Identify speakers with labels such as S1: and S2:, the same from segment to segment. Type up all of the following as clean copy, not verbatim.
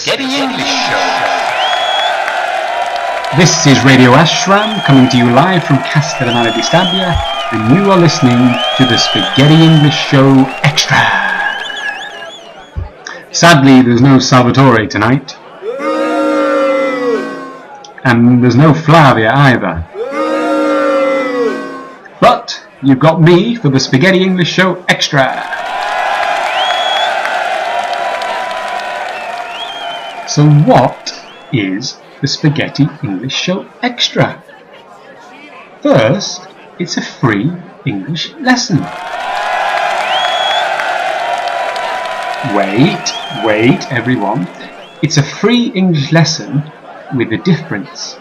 S1: Spaghetti English Show.
S2: This is Radio Asharam coming to you live from Castellamare di Stabia, and you are listening to the Spaghetti English Show Extra. Sadly, there's no Salvatore tonight. And there's no Flavia either. But you've got me for the Spaghetti English Show Extra. So what is the Spaghetti English Show Extra? First, it's a free English lesson. Wait everyone. It's a free English lesson with a difference.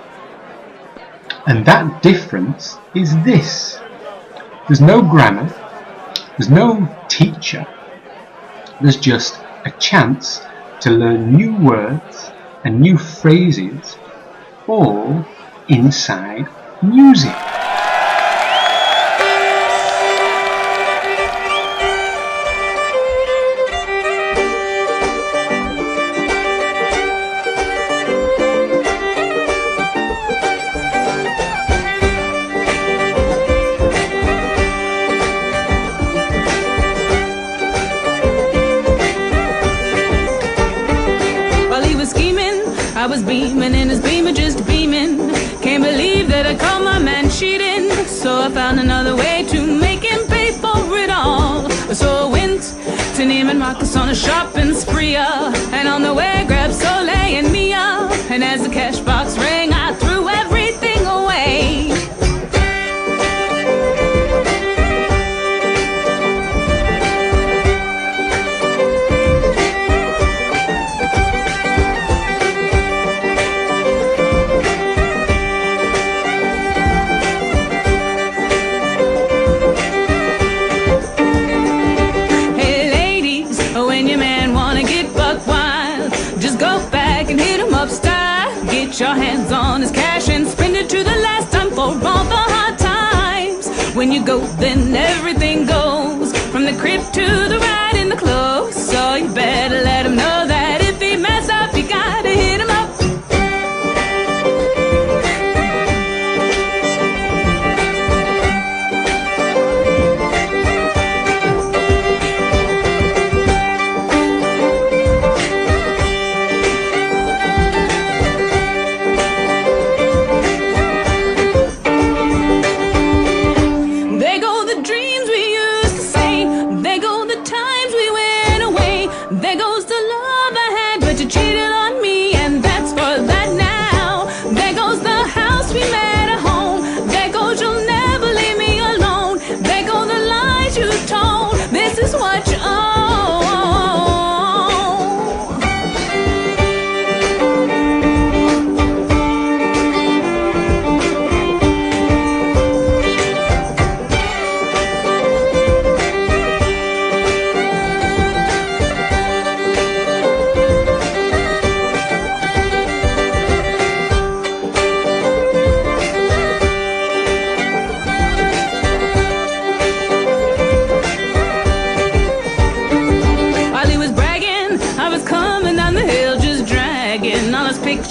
S2: And that difference is this. There's no grammar, there's no teacher, there's just a chance to learn new words and new phrases, all inside music.
S3: I was beaming in his beamer, just beaming. Can't believe that I caught my man cheating. So I found another way to make him pay for it all. So I went to Neiman Marcus on a shopping spree, and on the way grabbed Soleil and Mia. And as the cash box rang, I threw everything away. Get your hands on his cash and spend it to the last time for all the hard times. When you go, then everything goes, from the crib to the ride in the clothes. So you better let him know that if he mess up, you gotta hit him up.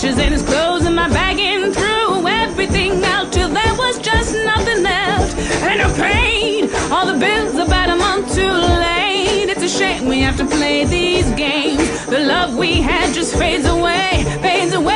S3: And his clothes and my bag and threw everything out till there was just nothing left. And I paid all the bills about a month too late. It's a shame we have to play these games. The love we had just fades away, fades away.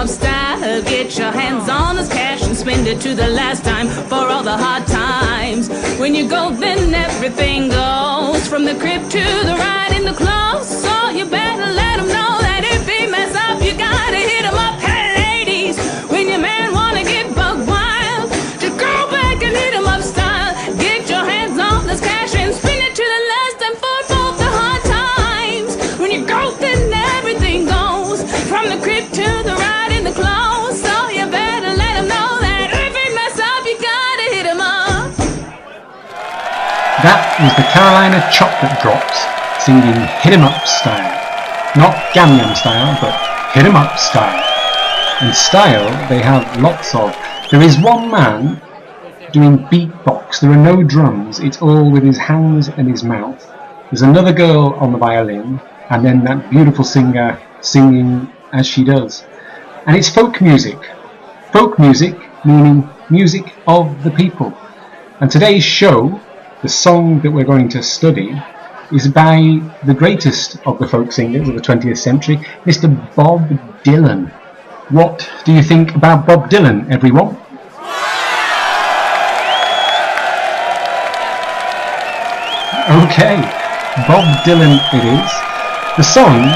S3: Style, get your hands on this cash and spend it to the last time for all the hard times. When you go, then everything goes, from the crib to the ride in the clothes. So you better let him know that if he mess up, you gotta hit him up. Hey ladies, when your man wanna get buck wild, just go back and hit him up style. Get your hands on this cash and spend it to the last time for both the hard times. When you go, then everything goes, from the crib to the ride in the clothes. So you better let him know that
S2: That was the Carolina Chocolate Drops singing Hit 'em Up Style. Not Gam Yam style, but Hit 'em Up Style. And style they have lots of. There is one man doing beatbox. There are no drums. It's all with his hands and his mouth. There's another girl on the violin, and then that beautiful singer singing as she does. And it's folk music. Folk music meaning music of the people. And today's show, the song that we're going to study, is by the greatest of the folk singers of the 20th century, Mr. Bob Dylan. What do you think about Bob Dylan, everyone? Okay, Bob Dylan it is. The song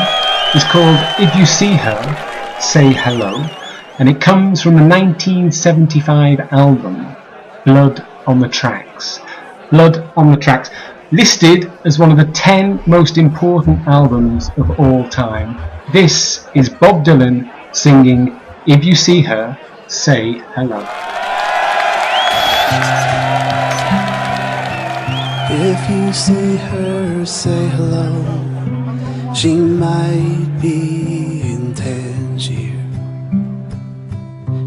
S2: is called If You See Her, Say Hello, and it comes from the 1975 album Blood on the Tracks. Blood on the Tracks, listed as one of the 10 most important albums of all time. This is Bob Dylan singing If You See Her, Say Hello.
S1: If you see her, say hello. She might be in Tangier.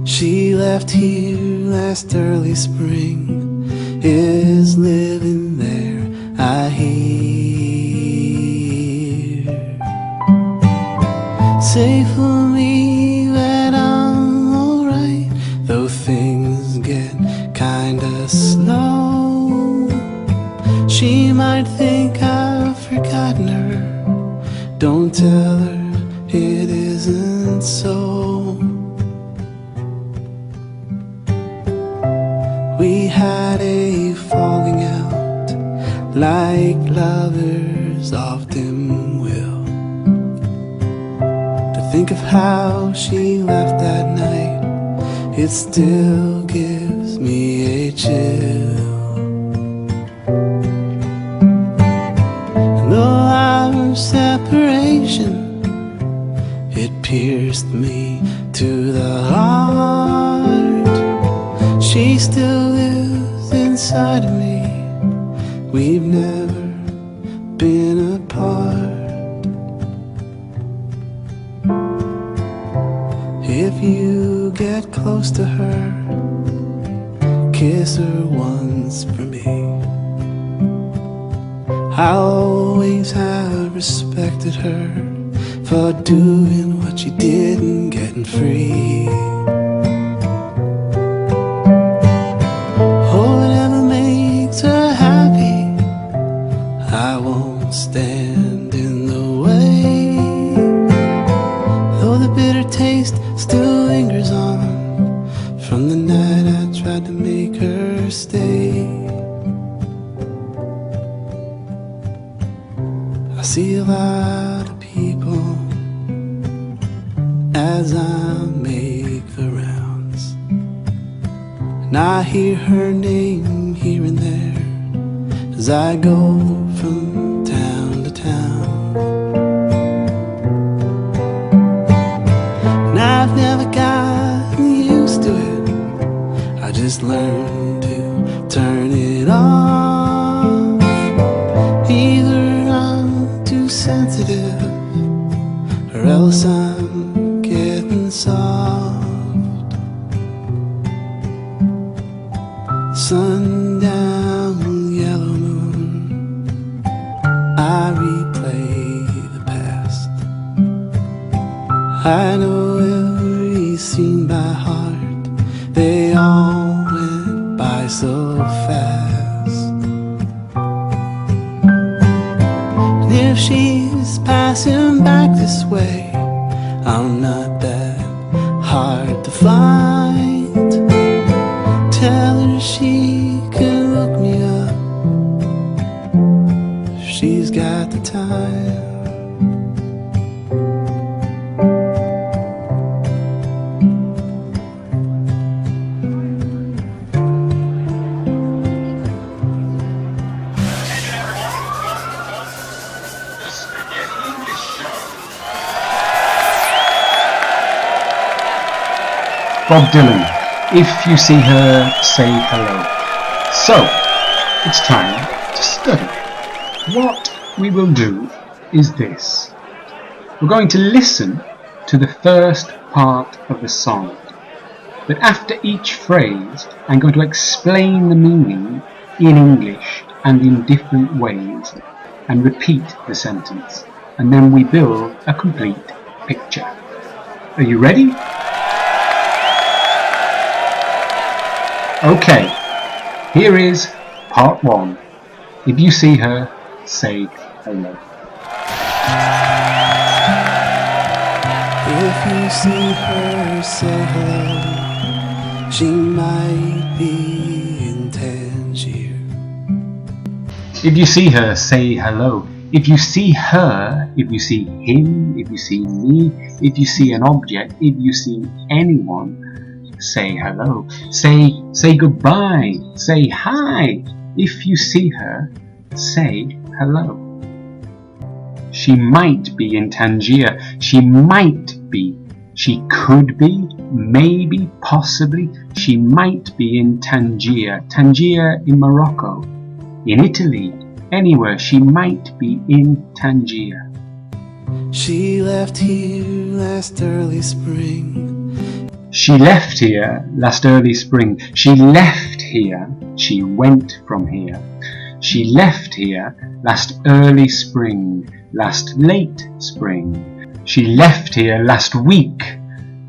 S1: She left here last early spring, is living there, I hear. Say for me that I'm alright, though things get kinda slow. She might think I've forgotten her. Don't tell her it isn't so. We had a falling out, like lovers often will. To think of how she left that night, it still gives me a chill. Our separation, it pierced me to the heart. She still lives inside of me. We've never been apart. If you get close to her, kiss her once for me. I always have respected her for doing what she did and getting free. Oh, whatever makes her happy, I won't stand in the way. Though the bitter taste still lingers on from the night I tried to make her stay. I see a lot of people as I make the rounds, and I hear her name here and there as I go from town to town. And I've never gotten used to it, I just learned to turn it off. Either sensitive, or else I'm getting soft. Sundown, yellow moon, I replay the past. I know every scene by heart, they all went by so fast. If she's passing back this way, I'm not that hard to find. Tell her she can look me up if she's got the time.
S2: Bob Dylan, If You See Her, Say Hello. So, it's time to study. What we will do is this. We're going to listen to the first part of the song, but after each phrase I'm going to explain the meaning in English and in different ways and repeat the sentence, and then we build a complete picture. Are you ready? Okay, here is part 1. If you see her, say hello.
S1: If you see her, say hello. She might be in Tangier.
S2: If you see her, say hello. If you see her, if you see him, if you see me, if you see an object, if you see anyone, say hello. Say goodbye. Say hi. If you see her, say hello. She might be in Tangier. She might be. She could be. Maybe. Possibly. She might be in Tangier. Tangier in Morocco. In Italy. Anywhere. She might be in Tangier.
S1: She left here last early spring.
S2: She left here last early spring. She left here. She went from here. She left here last early spring. Last late spring. She left here last week.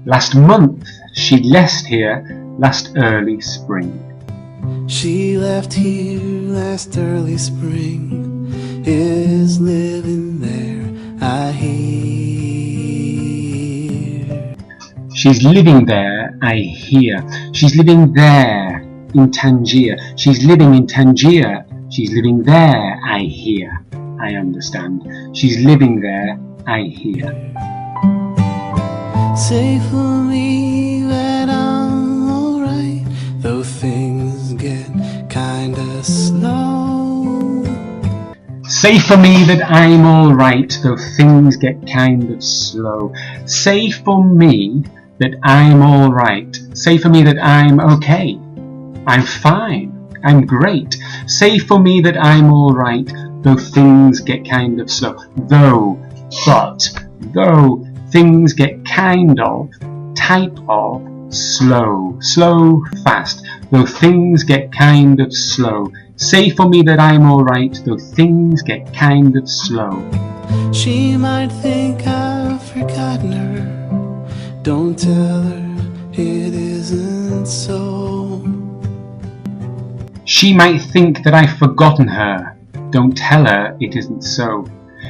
S2: Last month. She left here last early spring.
S1: She left here last early spring. Is living there, I hear.
S2: She's living there, I hear. She's living there in Tangier. She's living in Tangier. She's living there, I hear. I understand. She's living there, I hear.
S1: Say for me that I'm alright, though things get kinda slow.
S2: Say for me that I'm alright, though things get kind of slow. Say for me that I'm alright. Say for me that I'm okay. I'm fine. I'm great. Say for me that I'm alright, though things get kind of slow. Though, but, though things get kind of, type of, slow. Slow, fast. Though things get kind of slow. Say for me that I'm alright, though things get kind of slow.
S1: She might think I've forgotten her. Don't tell her it isn't so.
S2: She might think that I've forgotten her. Don't tell her it isn't so.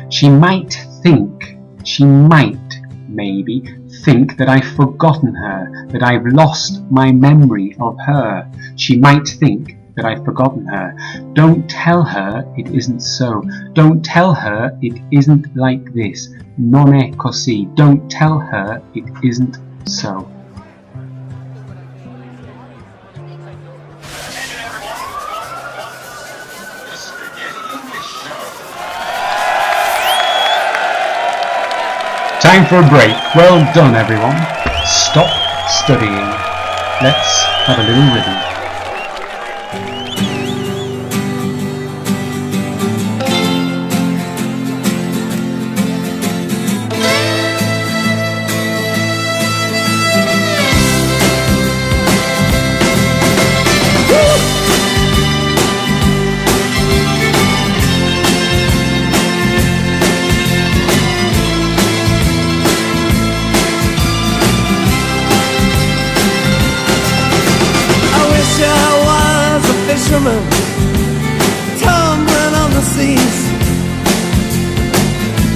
S2: She might think, she might, maybe, think that I've forgotten her, that I've lost my memory of her. She might think that I've forgotten her. Don't tell her it isn't so. Don't tell her it isn't like this. Non è così. Don't tell her it isn't so. Time for a break. Well done, everyone. Stop studying. Let's have a little rhythm.
S1: Tumbling on the seas,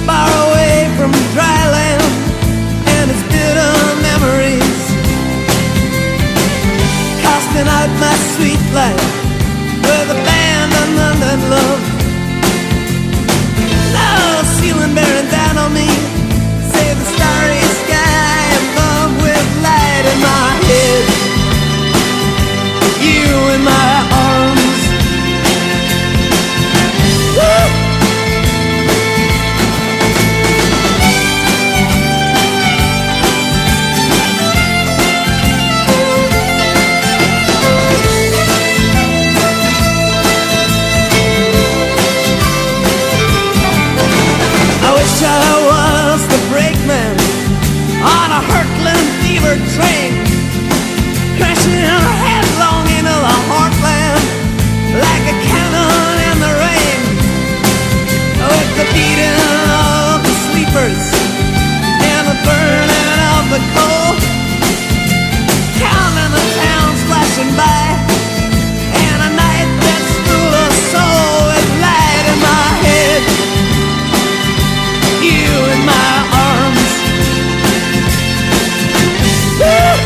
S1: far away from dry land and its bitter memories, casting out my sweet life with abandonment and love. No ceiling bearing down on me, save the starry sky above with light in my head. You in my arms, sleeper train, crashing headlong into the heartland like a cannon in the rain. With the beating of the sleepers and the burning of the coal, counting the towns flashing by, and a night that's full of soul with light in my head, you in my arms. Woo!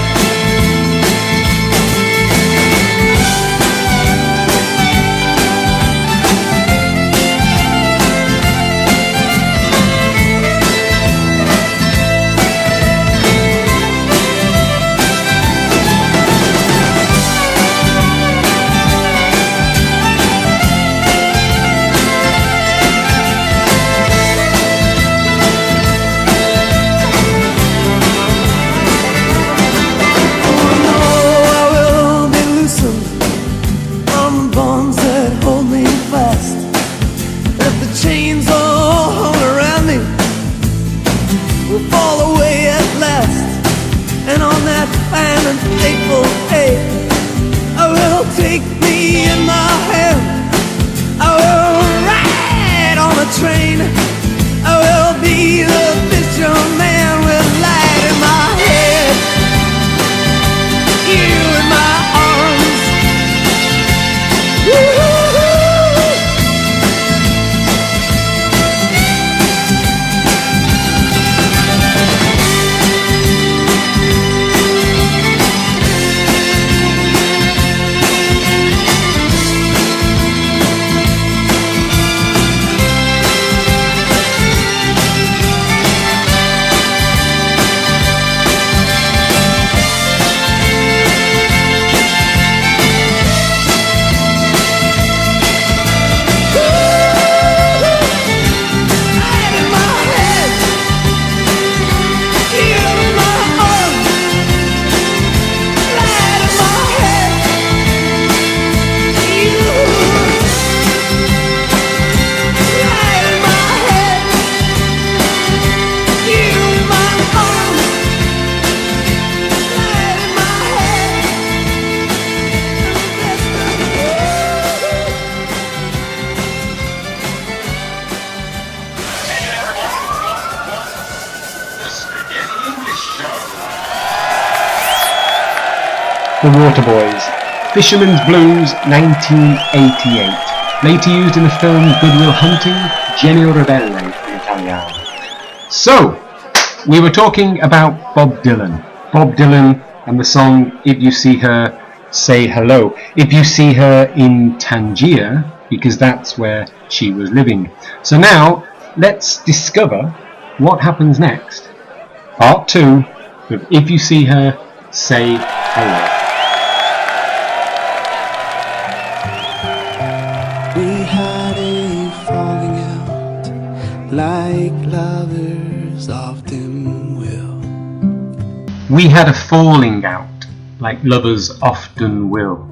S2: The Waterboys, Fisherman's Blues, 1988. Later used in the film Good Will Hunting, Genio Rebelle in Italiano. So, we were talking about Bob Dylan. Bob Dylan and the song If You See Her, Say Hello. If you see her in Tangier, because that's where she was living. So now, let's discover what happens next. Part 2 of If You See Her, Say Hello.
S1: We had a falling out, like lovers often will.
S2: We had a falling out, like lovers often will.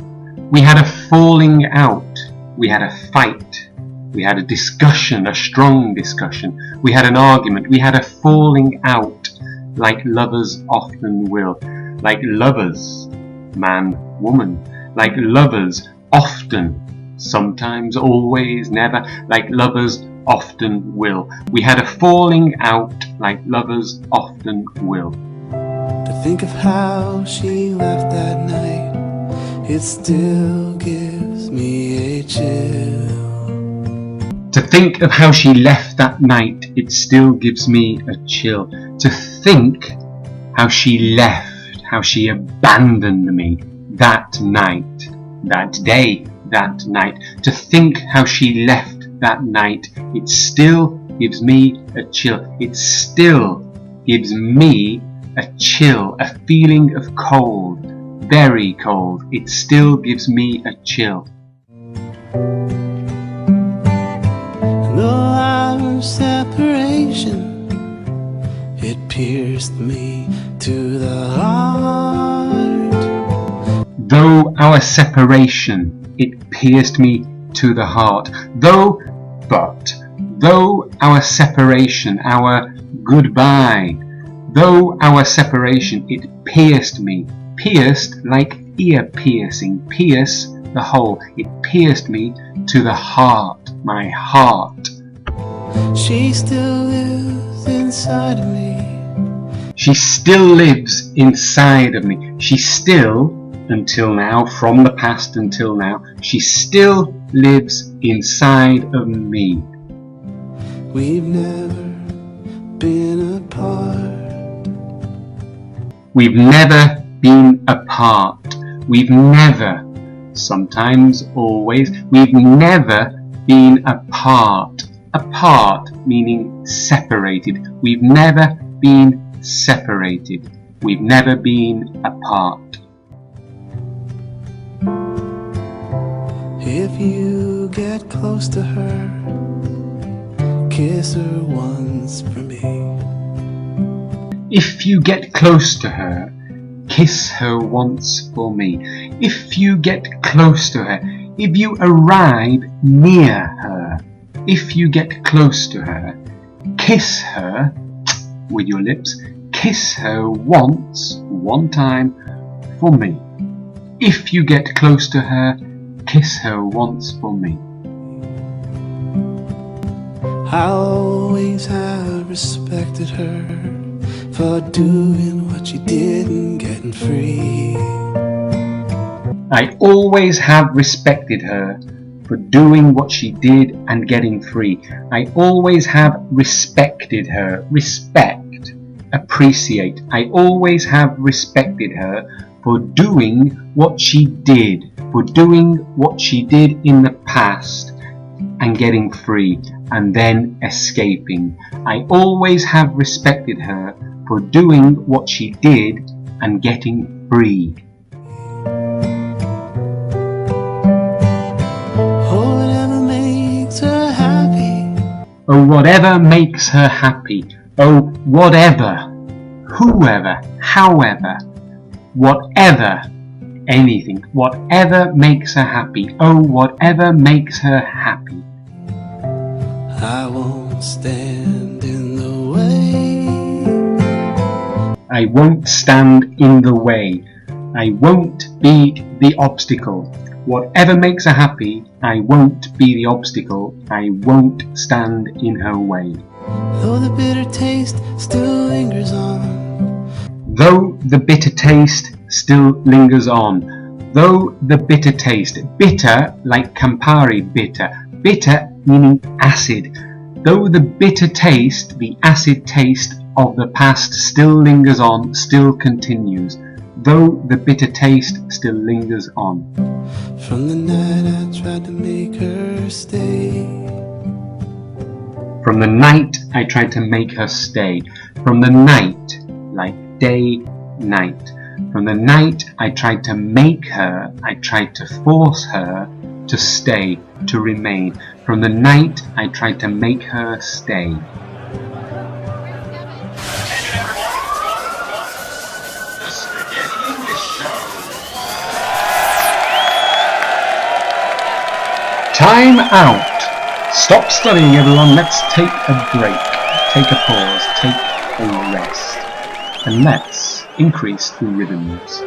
S2: We had a falling out, we had a fight, we had a discussion, a strong discussion, we had an argument, we had a falling out, like lovers often will. Like lovers, man, woman, like lovers often, sometimes, always, never, like lovers often will. We had a falling out like lovers often will.
S1: To think of how she left that night, it still gives me a chill.
S2: To think of how she left that night, it still gives me a chill. To think how she left, how she abandoned me that night, that day, that night. To think how she left that night, it still gives me a chill. It still gives me a chill, a feeling of cold, very cold. It still gives me a chill.
S1: Though our separation, it pierced me to the heart.
S2: Though our separation, it pierced me to the heart. Though our separation, our goodbye, Though our separation, it pierced me. Pierced like ear piercing. Pierce the hole. It pierced me to the heart. My heart.
S1: She still lives inside of me.
S2: She still lives inside of me. She still, until now, from the past until now, she still lives inside of me.
S1: We've never been apart.
S2: We've never been apart. We've never, sometimes, always, we've never been apart. Apart meaning separated. We've never been separated. We've never been apart.
S1: If you get close to her, kiss her once for me.
S2: If you get close to her, kiss her once for me. If you get close to her, if you arrive near her, if you get close to her, kiss her with your lips, kiss her once, one time, for me. If you get close to her, kiss her once for me.
S1: I always have respected her for doing what she did and getting free.
S2: I always have respected her for doing what she did and getting free. I always have respected her. Respect, appreciate. I always have respected her for doing what she did, for doing what she did in the past and getting free and then escaping. I always have respected her for doing what she did and getting free. Oh, whatever makes her happy. Oh, whatever, whoever, however, whatever, anything, whatever makes her happy. Oh, whatever makes her happy.
S1: I won't stand in the way.
S2: I won't stand in the way. I won't be the obstacle. Whatever makes her happy, I won't be the obstacle. I won't stand in her way.
S1: Though the bitter taste still lingers on.
S2: Though the bitter taste still lingers on. Though the bitter taste. Bitter like Campari bitter. Bitter meaning acid. Though the bitter taste, the acid taste of the past still lingers on, still continues. Though the bitter taste still lingers on.
S1: From the night I tried to make her stay.
S2: From the night I tried to make her stay. From the night, like day, night. From the night I tried to make her, I tried to force her to stay, to remain. From the night I tried to make her stay. Time out! Stop studying, everyone. Let's take a break. Take a pause. Take a rest. And let's increase the rhythms.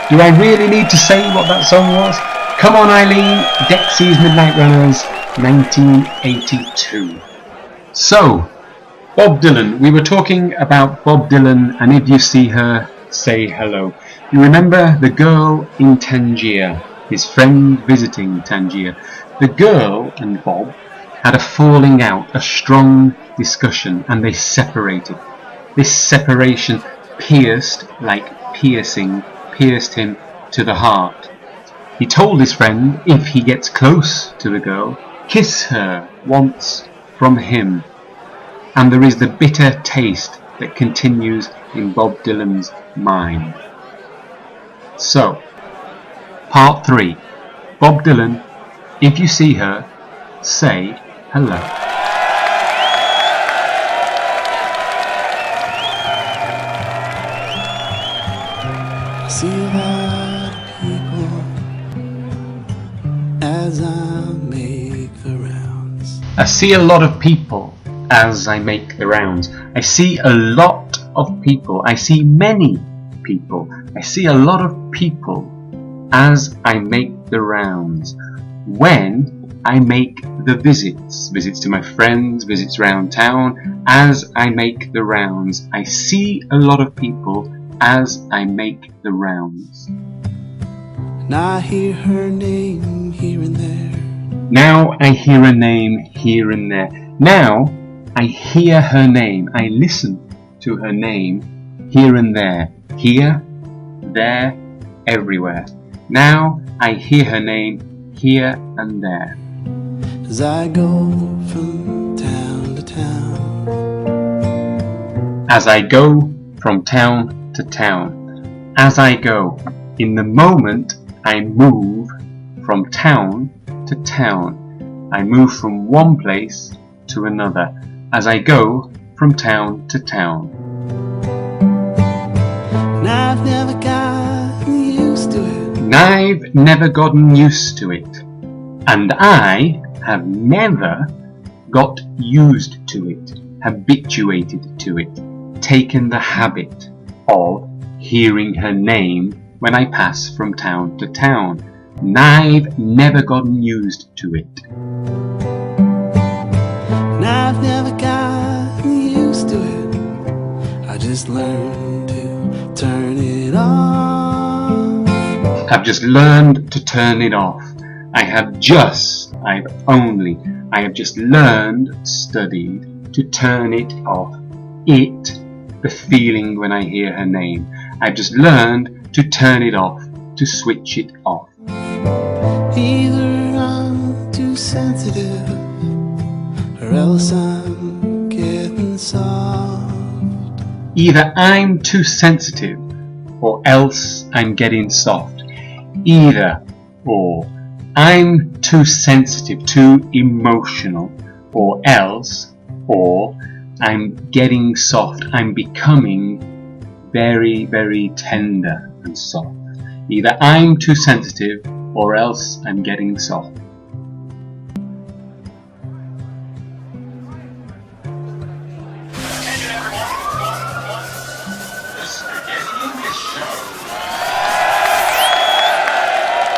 S2: Do I really need to say what that song was? Come on, Eileen, Dexy's Midnight Runners, 1982. So, Bob Dylan. We were talking about Bob Dylan, and if you see her, say hello. You remember the girl in Tangier, his friend visiting Tangier. The girl and Bob had a falling out, a strong discussion, and they separated. This separation pierced him to the heart. He told his friend if he gets close to the girl, kiss her once from him. And there is the bitter taste that continues in Bob Dylan's mind. So, part 3. Bob Dylan, if you see her, say hello.
S1: See a lot of people as I make the rounds.
S2: I see a lot of people as I make the rounds. I see a lot of people. I see many people. I see a lot of people as I make the rounds. When I make the visits to my friends, visits round town, as I make the rounds. I see a lot of people as I make the rounds.
S1: And I hear her name here and there.
S2: Now I hear a name here and there. Now I hear her name. I listen to her name here and there. Here, there, everywhere. Now I hear her name here and there.
S1: As I go from town to town.
S2: As I go from town to town. As I go, in the moment I move from town to town. I move from one place to another. As I go from town to town.
S1: And I've never gotten used to it.
S2: And I've never gotten used to it. And I have never got used to it, habituated to it, taken the habit of hearing her name when I pass from town to town. And I've never gotten used to it.
S1: And I've never gotten used to it. I just learned to turn it off.
S2: I've just learned to turn it off. I have just learned, studied to turn it off. The feeling when I hear her name. I've just learned to turn it off, to switch it off.
S1: Either I'm too sensitive, or else I'm getting soft.
S2: Either I'm too sensitive, or else I'm getting soft. Either or. I'm too sensitive, too emotional, or else, or I'm getting soft. I'm becoming very, very tender and soft. Either I'm too sensitive, or else I'm getting soft.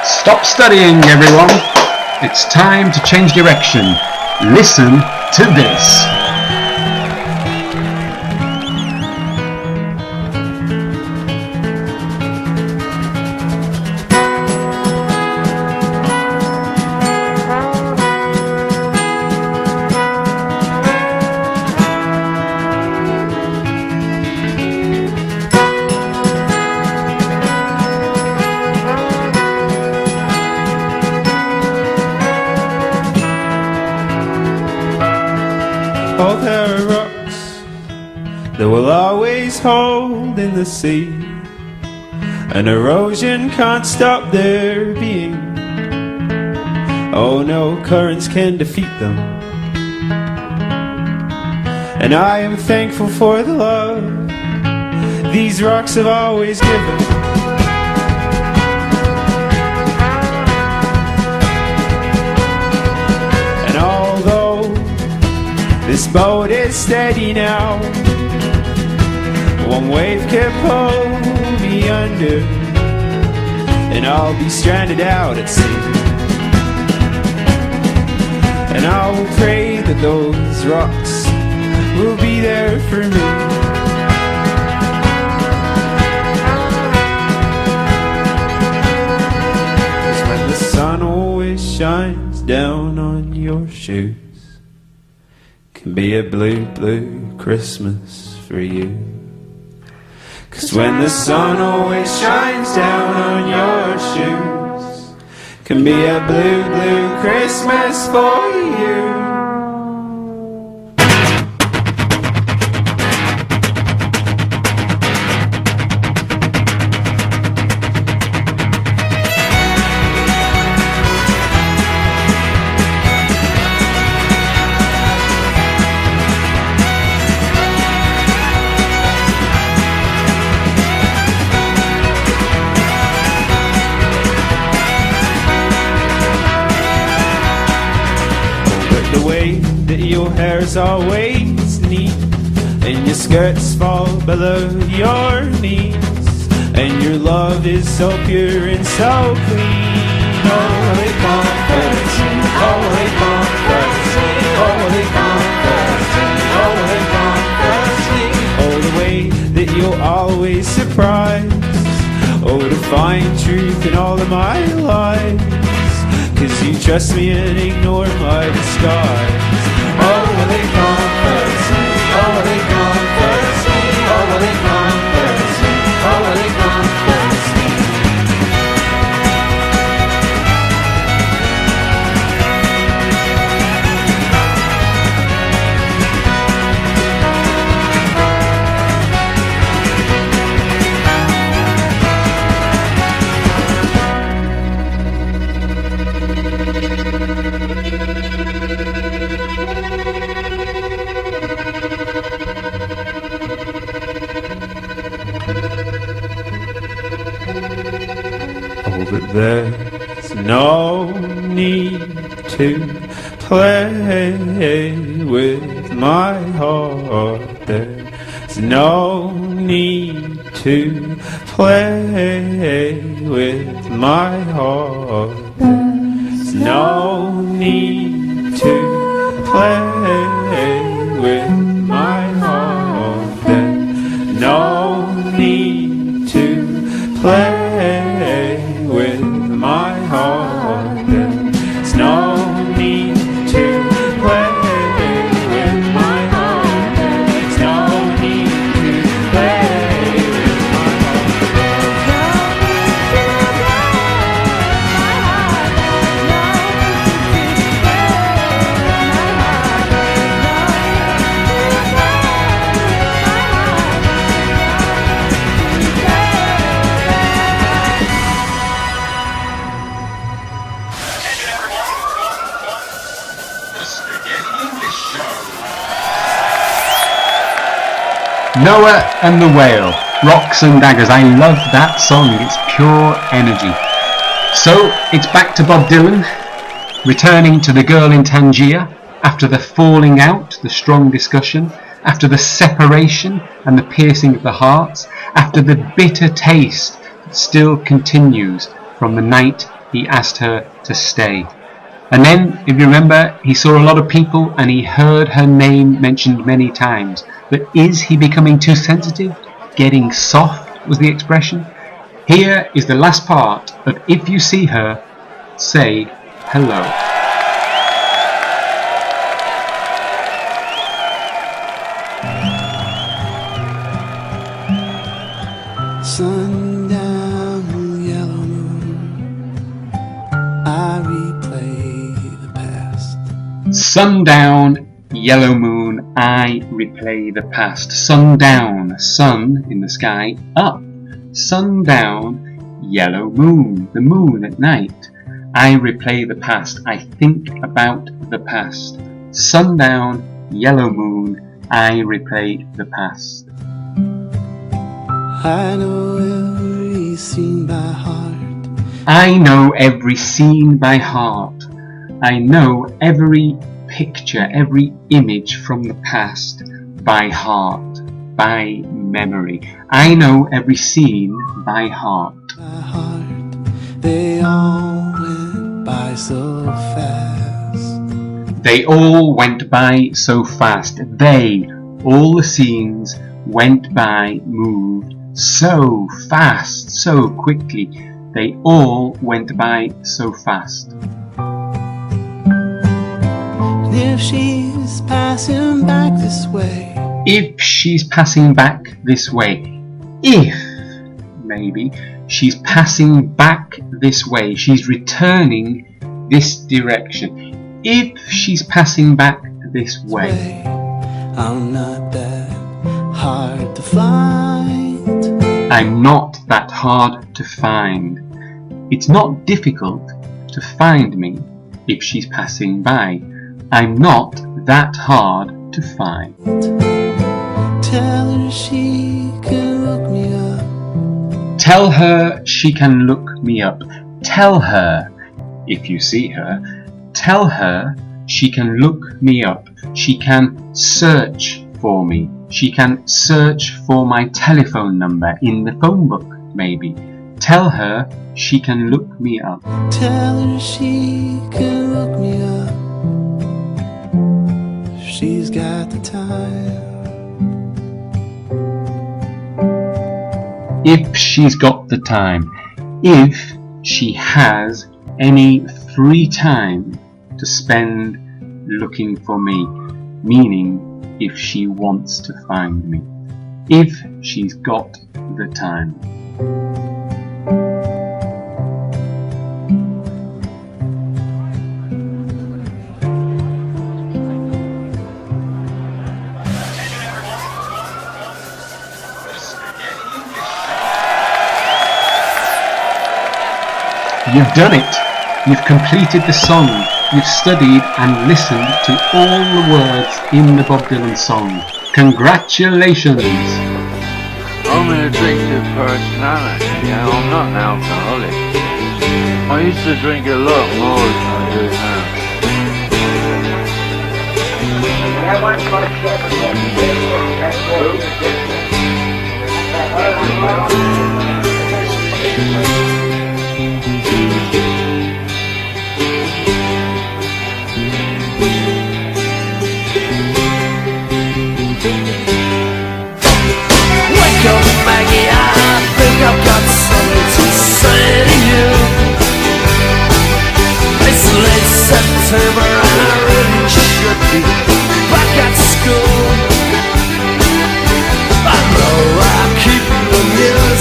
S2: Stop studying, everyone. It's time to change direction. Listen to this.
S4: Oh, there are rocks that will always hold in the sea, and erosion can't stop their being. Oh, no currents can defeat them. And I am thankful for the love these rocks have always given. And although this boat is steady now, one wave can pull me under. and I'll be stranded out at sea. And I'll pray that those rocks will be there for me. The sun always shines down on your shoes. Can be a blue, blue Christmas for you. 'Cause when the sun always shines down on your shoes, can be a blue, blue Christmas for you. Your hair's always neat, and your skirts fall below your knees, and your love is so pure and so clean. Holy comfort, holy comfort, holy comfort, holy comfort. Oh, the way that you'll always surprise, oh, to find truth in all of my lies, 'cause you trust me and ignore my disguise. Holy comfort, holy comfort, holy comfort, holy comfort. But there's no need to play with my heart. There's no need to play with my heart. There's no need to play with my heart. There's no need to play with my heart. There's no need to play with my heart. There's no need to play with my
S2: Noah and the Whale, Rocks and Daggers. I love that song, it's pure energy. So it's back to Bob Dylan, returning to the girl in Tangier, after the falling out, the strong discussion, after the separation and the piercing of the hearts, after the bitter taste that still continues from the night he asked her to stay. And then, if you remember, he saw a lot of people and he heard her name mentioned many times. But is he becoming too sensitive? Getting soft was the expression. Here is the last part of If You See Her, Say Hello.
S1: Sundown, yellow moon, I replay the past.
S2: Sundown, yellow moon, I replay the past. Sundown, sun in the sky, up. Sundown, yellow moon, the moon at night. I replay the past, I think about the past. Sundown, yellow moon, I replay the past.
S1: I know every scene by heart.
S2: I know every scene by heart. I know every picture, every image from the past by heart, by memory. I know every scene by heart.
S1: By heart. They all went by so fast.
S2: They all went by so fast. They, all the scenes, went by, moved so fast, so quickly. They all went by so fast.
S1: And if she's passing back this way,
S2: if she's passing back this way, if, maybe, she's passing back this way, she's returning this direction. If she's passing back this way,
S1: I'm not that hard to find.
S2: I'm not that hard to find. It's not difficult to find me if she's passing by. I'm not that hard to find.
S1: Tell her she can look me up.
S2: Tell her she can look me up. Tell her, if you see her, tell her she can look me up. She can search for me. She can search for my telephone number in the phone book, maybe. Tell her she can look me up.
S1: Tell her she can look me up. If she's got the time.
S2: If she's got the time. If she has any free time to spend looking for me, meaning if she wants to find me. If she's got the time. You've done it! You've completed the song. You've studied and listened to all the words in the Bob Dylan song. Congratulations!
S5: I'm an addictive personality, I'm not an alcoholic. I used to drink a lot more than I do now.
S6: Wake up, Maggie, I think I've got something to say to you. It's late September and I really should be back at school. I know I keep the news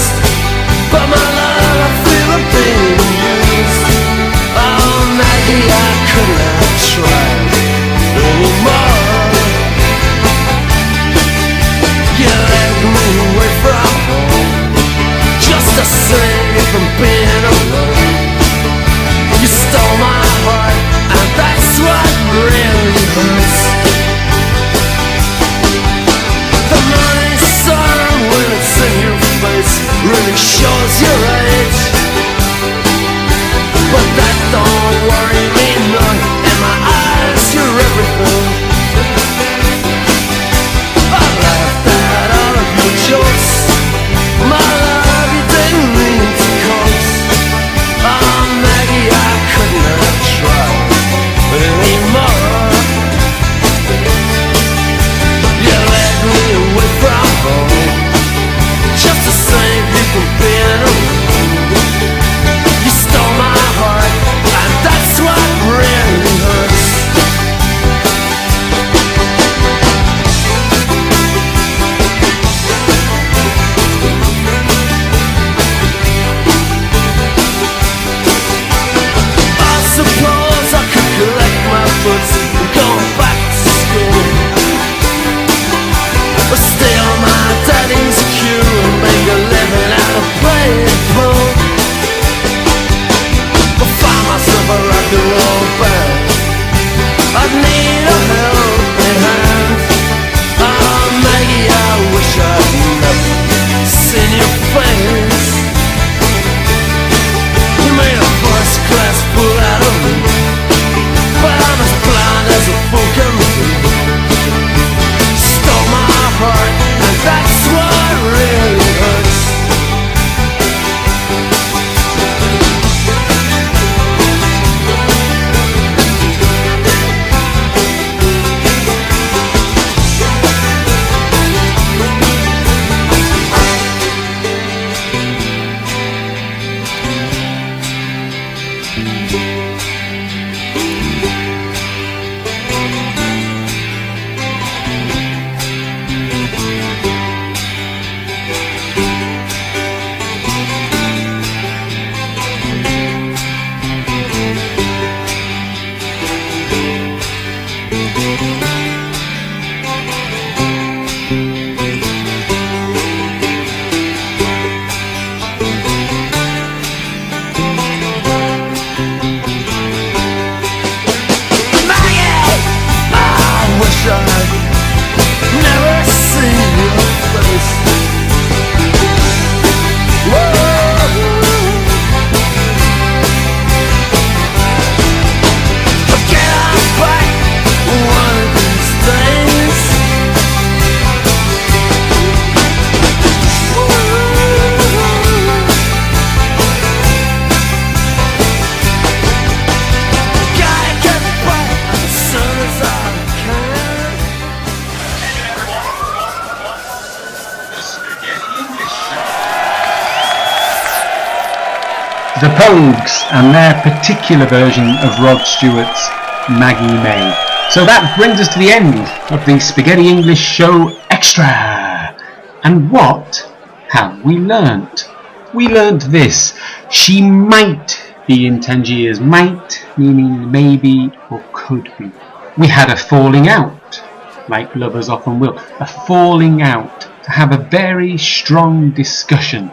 S2: The Pogues and their particular version of Rod Stewart's Maggie May. So that brings us to the end of the Spaghetti English Show Extra. And what have we learnt? We learnt this: she might be in Tangiers. Might meaning maybe or could be. We had a falling out, like lovers often will. A falling out, to have a very strong discussion.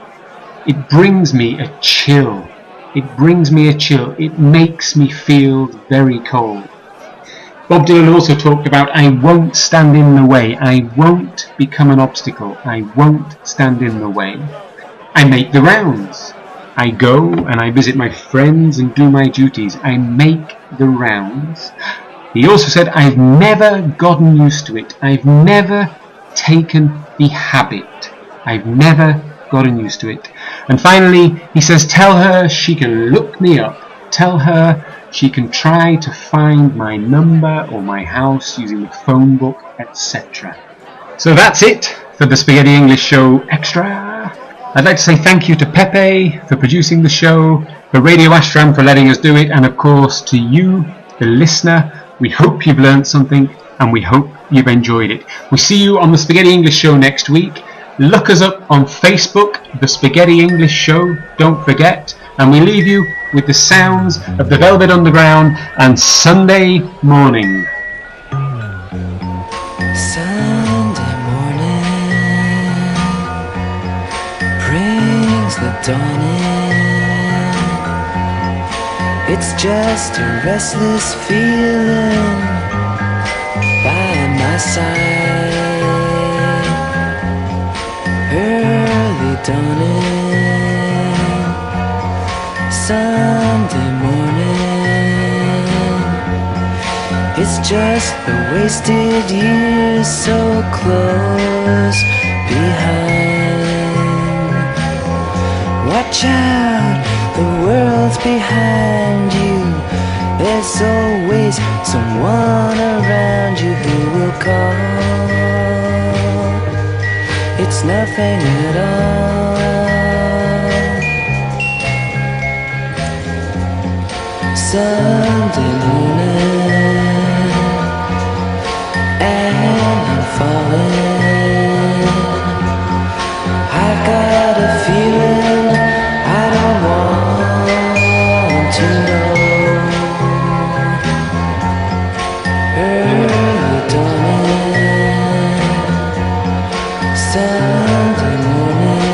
S2: It brings me a chill. It brings me a chill. It makes me feel very cold. Bob Dylan also talked about, I won't stand in the way. I won't become an obstacle. I won't stand in the way. I make the rounds. I go and I visit my friends and do my duties. I make the rounds. He also said, I've never gotten used to it. I've never taken the habit. I've never gotten used to it. And finally, he says, tell her she can look me up. Tell her she can try to find my number or my house using the phone book, etc. So that's it for the Spaghetti English Show Extra. I'd like to say thank you to Pepe for producing the show, for Radio Asharam for letting us do it, and of course to you, the listener. We hope you've learned something and we hope you've enjoyed it. We'll see you on the Spaghetti English Show next week. Look us up on Facebook, The Spaghetti English Show, don't forget. And we leave you with the sounds of the Velvet Underground and Sunday Morning.
S1: Sunday morning brings the dawn in. It's just a restless feeling by my side. Early dawning, Sunday morning. It's just the wasted years so close behind. Watch out, the world's behind you. There's always someone around you who will call. It's nothing at all. Sunday morning, and I'm falling. I've got a feeling I don't want to know. Early dawning, Sunday morning.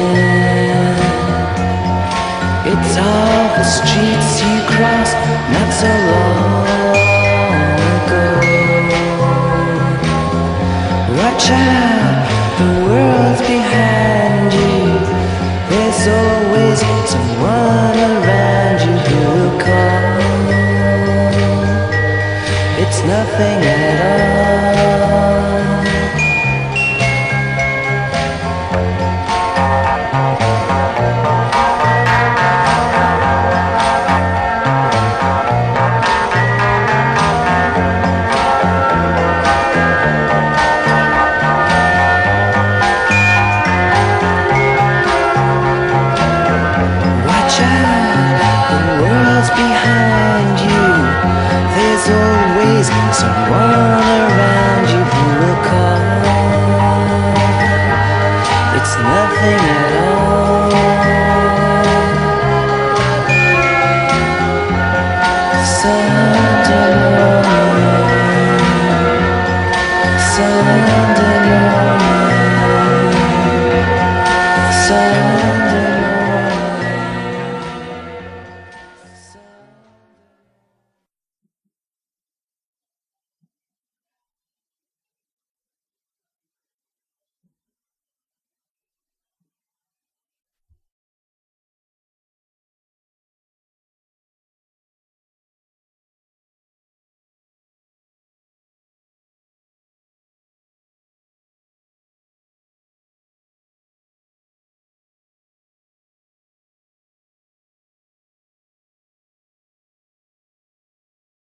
S1: It's all the streets you crossed not so long ago. Watch out, the world